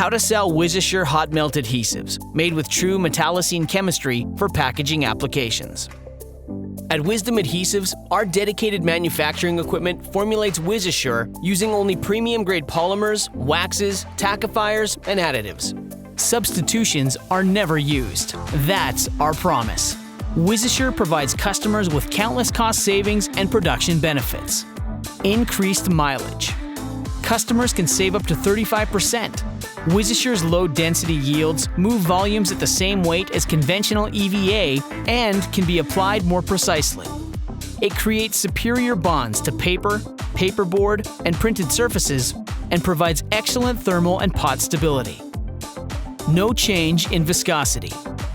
How to sell WizAssure hot melt adhesives, made with true Metalocene chemistry for packaging applications. At Wisdom Adhesives, our dedicated manufacturing equipment formulates WizAssure using only premium-grade polymers, waxes, tackifiers, and additives. Substitutions are never used. That's our promise. WizAssure provides customers with countless cost savings and production benefits. Increased mileage. Customers can save up to 35%. WizAssure's low-density yields move volumes at the same weight as conventional EVA and can be applied more precisely. It creates superior bonds to paper, paperboard, and printed surfaces and provides excellent thermal and pot stability. No change in viscosity.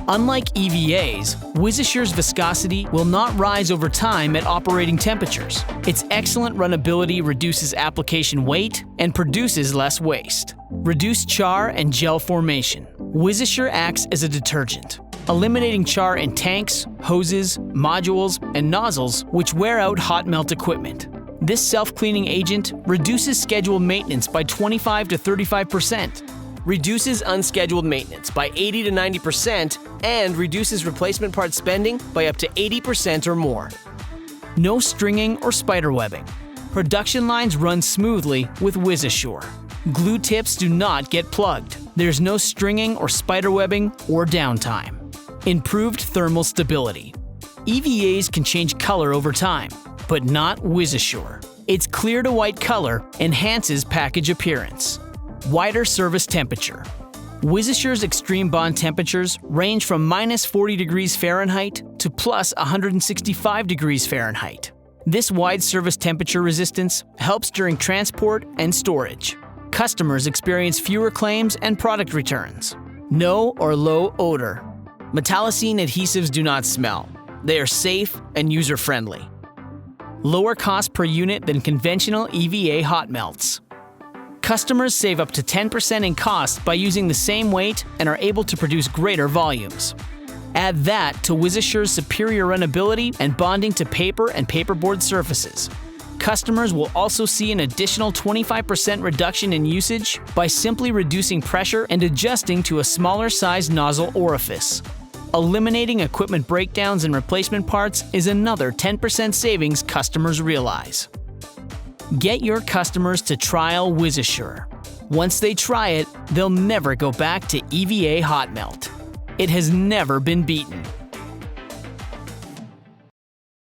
Unlike EVAs, WizAssure's viscosity will not rise over time at operating temperatures. Its excellent runnability reduces application weight and produces less waste. Reduced char and gel formation. WizAssure acts as a detergent, eliminating char in tanks, hoses, modules, and nozzles which wear out hot melt equipment. This self-cleaning agent reduces scheduled maintenance by 25 to 35%. Reduces unscheduled maintenance by 80 to 90% and reduces replacement part spending by up to 80% or more. No stringing or spiderwebbing. Production lines run smoothly with WizAssure. Glue tips do not get plugged. There's no stringing or spiderwebbing or downtime. Improved thermal stability. EVAs can change color over time, but not WizAssure. Its clear to white color enhances package appearance. Wider service temperature. WizAssure's extreme bond temperatures range from -40 degrees Fahrenheit to plus 165 degrees Fahrenheit. This wide service temperature resistance helps during transport and storage. Customers experience fewer claims and product returns. No or low odor. Metalocene adhesives do not smell. They are safe and user-friendly. Lower cost per unit than conventional EVA hot melts. Customers save up to 10% in cost by using the same weight and are able to produce greater volumes. Add that to WizAssure's superior runnability and bonding to paper and paperboard surfaces. Customers will also see an additional 25% reduction in usage by simply reducing pressure and adjusting to a smaller size nozzle orifice. Eliminating equipment breakdowns and replacement parts is another 10% savings customers realize. Get your customers to trial WizAssure. Once they try it, they'll never go back to EVA hot melt. It has never been beaten.